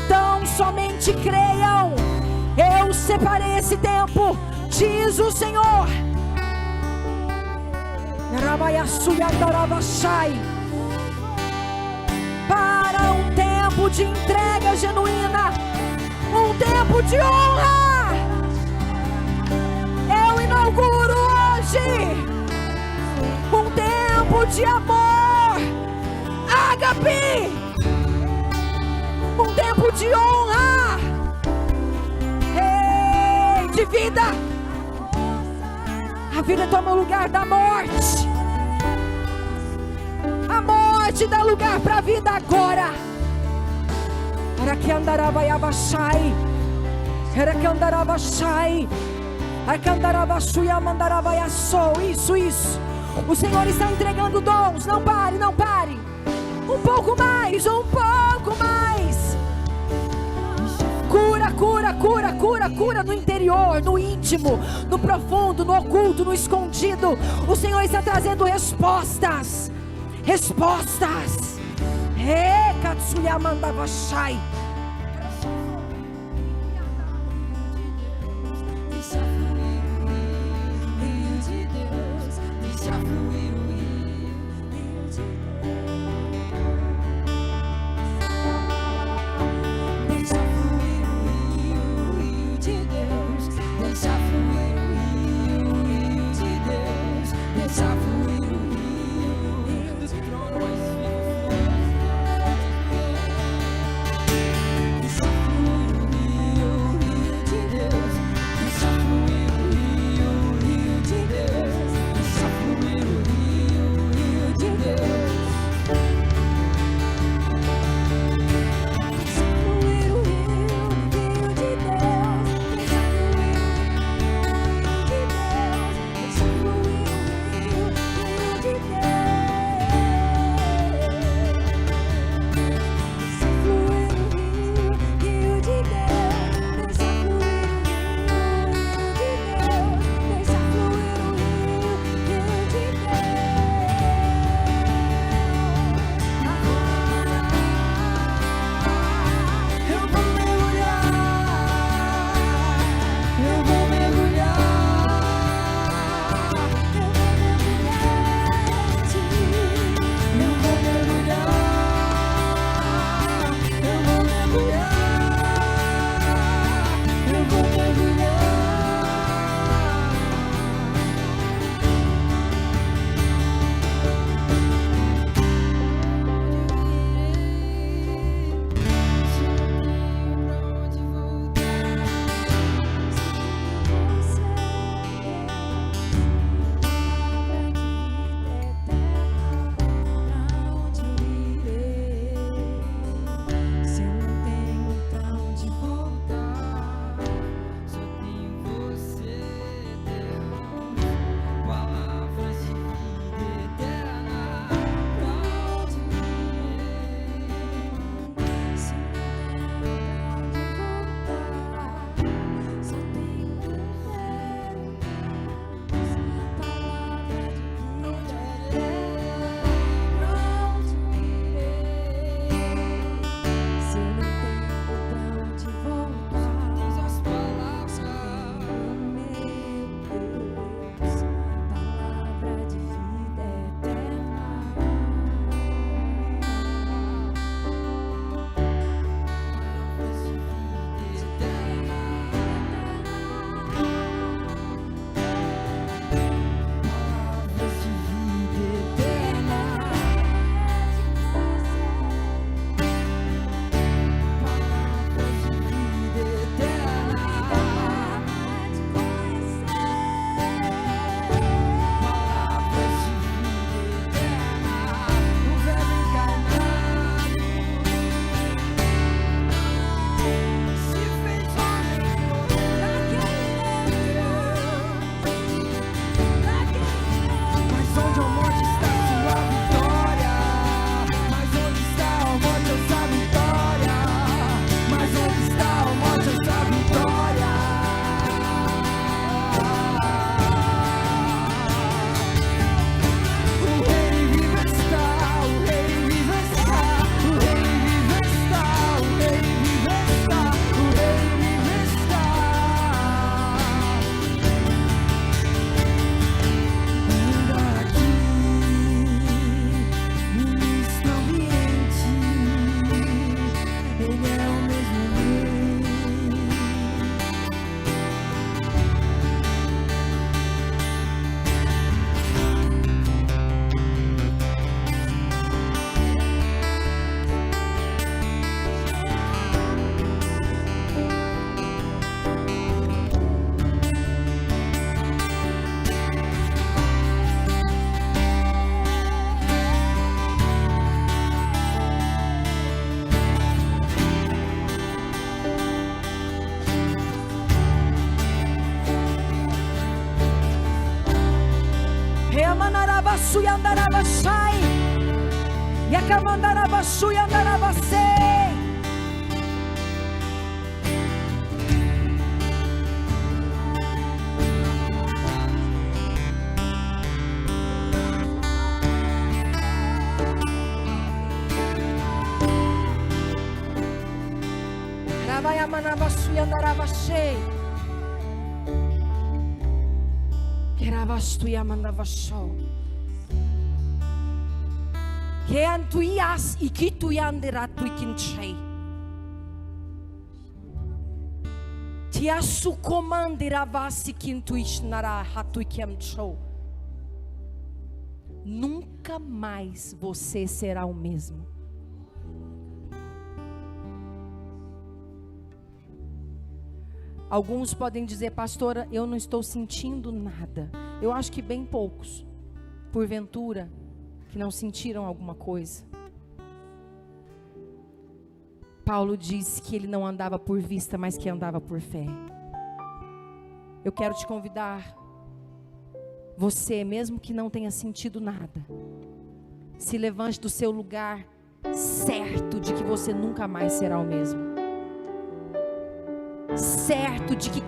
Então somente creiam. Eu separei esse tempo, diz o Senhor, para um tempo de entrega genuína, um tempo de honra. Eu inauguro hoje um tempo de amor, ágape, um tempo de honra, de vida. A vida toma o lugar da morte, a morte dá lugar para a vida agora. Para que andarava yabashai, para que andarava shai, para que andarava shuya mandarava yassou. Isso. O Senhor está entregando dons. Não pare, não pare. Um pouco mais, um pouco mais. Cura, cura, cura, cura, cura no interior, no íntimo, no profundo, no oculto, no escondido. O Senhor está trazendo respostas. Respostas. Katsuya mandava shai. Yamandarabashu yandarabashai. Yakamandarabashu yandarabasei. Rabayamanabashu yandarabashei. Keravastu yamandavasho. Que antuias e que tu yanderatu ikinchei. Tiasu comandiravasi kintuishnara hatuikemchou. Nunca mais você será o mesmo. Alguns podem dizer, pastora, eu não estou sentindo nada. Eu acho que bem poucos, porventura, que não sentiram alguma coisa. Paulo disse que ele não andava por vista, mas que andava por fé. Eu quero te convidar, você, mesmo que não tenha sentido nada, se levante do seu lugar, certo de que você nunca mais será o mesmo. Certo de que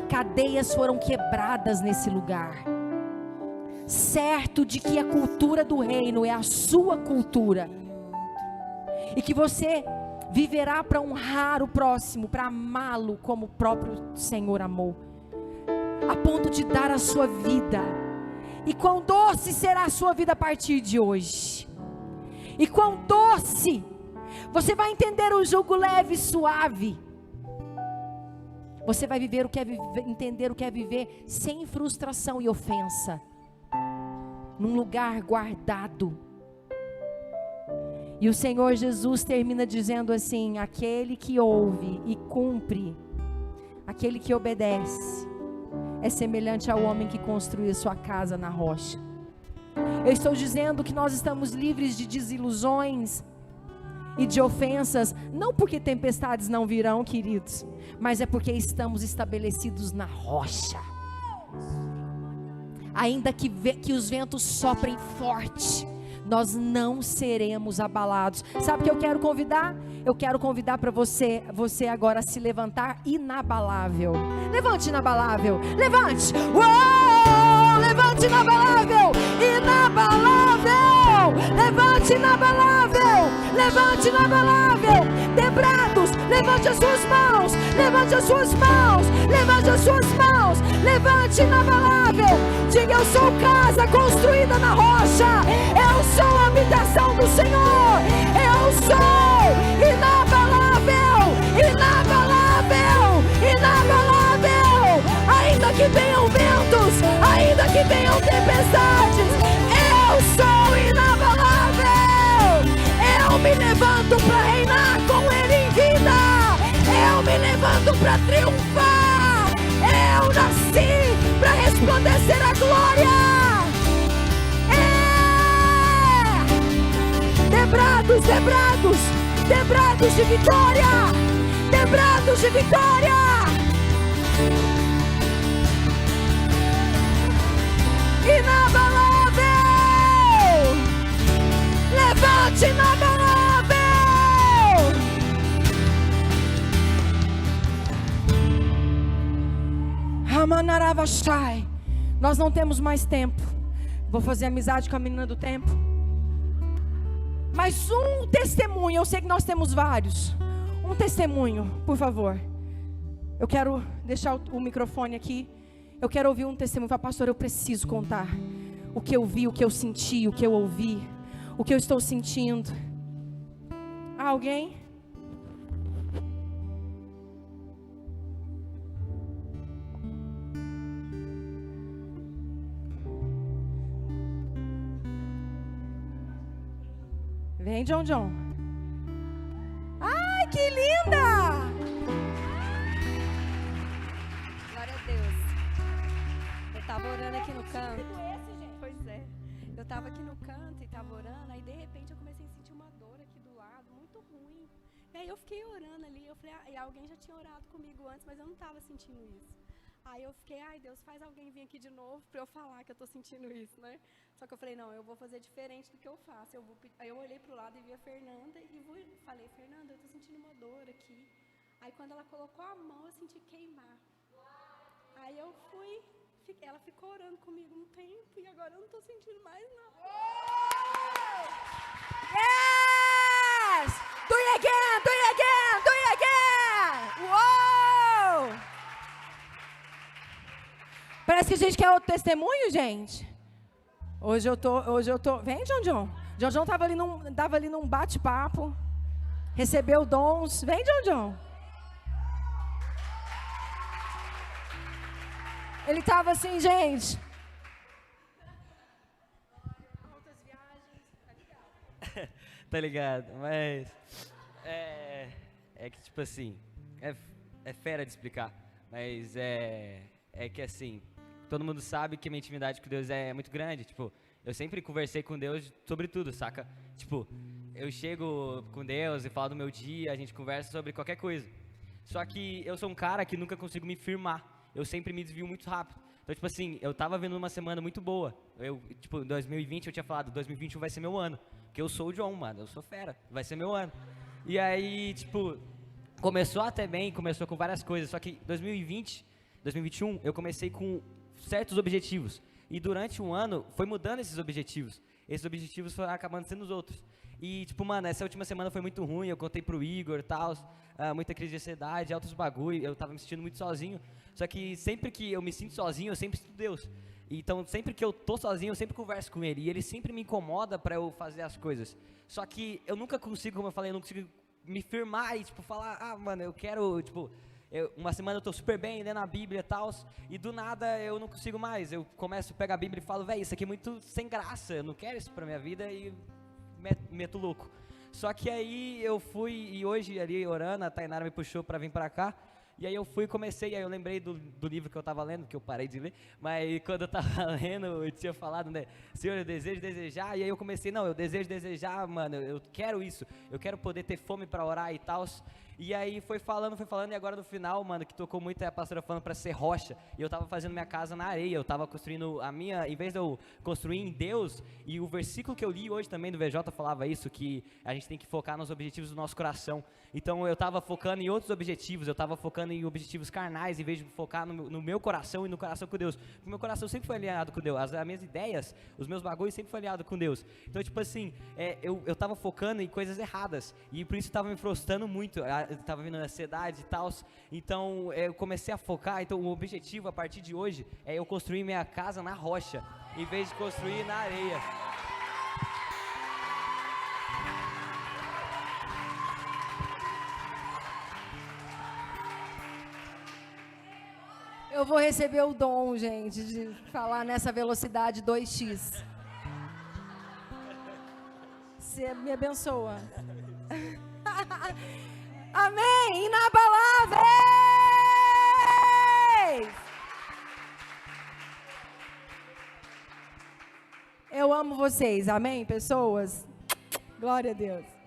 cadeias foram quebradas nesse lugar. Certo de que a cultura do reino é a sua cultura. E que você viverá para honrar o próximo, para amá-lo como o próprio Senhor amou. A ponto de dar a sua vida. E quão doce será a sua vida a partir de hoje. E quão doce. Você vai entender o jugo leve e suave. Você vai viver o que é entender o que é viver sem frustração e ofensa. Num lugar guardado. E o Senhor Jesus termina dizendo assim: aquele que ouve e cumpre, aquele que obedece, é semelhante ao homem que construiu sua casa na rocha. Eu estou dizendo que nós estamos livres de desilusões e de ofensas, não porque tempestades não virão, queridos, mas é porque estamos estabelecidos na rocha. Ainda que os ventos soprem forte, nós não seremos abalados. Sabe o que eu quero convidar? Eu quero convidar para você agora se levantar inabalável. Levante inabalável, levante. Uou! Levante inabalável, inabalável. Levante inabalável, levante inabalável. Debrados, levante as suas mãos, levante as suas mãos, levante as suas mãos. Levante inabalável. Diga: eu sou casa construída na rocha. Eu sou a habitação do Senhor. Eu sou inabalável, inabalável, inabalável. Ainda que venham ventos, ainda que venham tempestades, eu sou inabalável. Eu me levanto para reinar com Ele em vida. Eu me levanto para triunfar. Eu nasci para resplandecer a glória. Debrados, debrados, debrados de vitória, debrados de vitória. Inabalável, levante inabalável. Ramanaravashai. Nós não temos mais tempo. Vou fazer amizade com a menina do tempo. Mas um testemunho, eu sei que nós temos vários. Um testemunho, por favor. Eu quero deixar o microfone aqui. Eu quero ouvir um testemunho. Fala: pastor, eu preciso contar o que eu vi, o que eu senti, o que eu ouvi, o que eu estou sentindo. Alguém? Vem, John. Ai, que linda! Glória a Deus. Eu estava orando aqui no canto. Pois é. Eu estava aqui no canto e estava orando. Aí de repente eu comecei a sentir uma dor aqui do lado, muito ruim. E aí eu fiquei orando ali. Eu falei, e alguém já tinha orado comigo antes, mas eu não estava sentindo isso. Aí eu fiquei, ai Deus, faz alguém vir aqui de novo para eu falar que eu tô sentindo isso, né? Só que eu falei, não, eu vou fazer diferente do que eu faço. Aí eu olhei pro lado e vi a Fernanda e falei, Fernanda, eu tô sentindo uma dor aqui. Aí quando ela colocou a mão, eu senti queimar. Aí eu ela ficou orando comigo um tempo e agora eu não tô sentindo mais nada. Yes! Do it again, do it again, do it again! Uou! Parece que a gente quer outro testemunho, gente. Hoje eu tô. Vem, John John. John John tava ali num bate-papo. Recebeu dons. Vem, John John. Ele tava assim, gente. Tá ligado? Mas é que tipo assim, é fera de explicar, mas é que assim, todo mundo sabe que a minha intimidade com Deus é muito grande, tipo, eu sempre conversei com Deus sobre tudo, saca? Tipo, eu chego com Deus e falo do meu dia, a gente conversa sobre qualquer coisa. Só que eu sou um cara que nunca consigo me firmar, eu sempre me desvio muito rápido. Então, tipo assim, eu tava vendo uma semana muito boa. Em 2020 eu tinha falado, 2021 vai ser meu ano. Porque eu sou o John, mano, eu sou fera, vai ser meu ano. E aí, tipo, começou até bem, começou com várias coisas. Só que 2021, eu comecei com certos objetivos. E durante um ano, foi mudando esses objetivos. Esses objetivos foram acabando sendo os outros. E, tipo, mano, essa última semana foi muito ruim, eu contei pro Igor e tal, muita crise de ansiedade, altos bagulho, eu tava me sentindo muito sozinho. Só que sempre que eu me sinto sozinho, eu sempre sinto Deus. Então, sempre que eu tô sozinho, eu sempre converso com Ele. E Ele sempre me incomoda pra eu fazer as coisas. Só que eu nunca consigo, como eu falei, eu não consigo me firmar e, tipo, falar, mano, eu quero, tipo... uma semana eu tô super bem, lendo a Bíblia e tal, e do nada eu não consigo mais. Eu começo a pegar a Bíblia e falo, velho, isso aqui é muito sem graça, eu não quero isso pra minha vida, e meto louco. Só que aí eu fui, e hoje ali orando, a Tainara me puxou pra vir pra cá, e aí eu fui e comecei, aí eu lembrei do livro que eu tava lendo, que eu parei de ler, mas quando eu tava lendo, eu tinha falado, né, Senhor, eu desejo desejar, e aí eu comecei, não, eu desejo desejar, mano, eu quero isso, eu quero poder ter fome pra orar e tal. E aí foi falando, e agora no final, mano, que tocou muito é a pastora falando pra ser rocha. E eu tava fazendo minha casa na areia, eu tava construindo a minha, em vez de eu construir em Deus, e o versículo que eu li hoje também do VJ falava isso, que a gente tem que focar nos objetivos do nosso coração. Então eu tava focando em outros objetivos, eu tava focando em objetivos carnais, em vez de focar no meu coração e no coração com Deus. Porque o meu coração sempre foi alinhado com Deus, as minhas ideias, os meus bagulhos sempre foram alinhados com Deus. Então, tipo assim, eu tava focando em coisas erradas, e por isso tava me frustrando muito, tava vindo ansiedade e tal, então eu comecei a focar, então o objetivo a partir de hoje é eu construir minha casa na rocha, em vez de construir na areia. Eu vou receber o dom, gente, de falar nessa velocidade 2x. Você me abençoa. Amém! Inabaláveis! Eu amo vocês, amém, pessoas? Glória a Deus.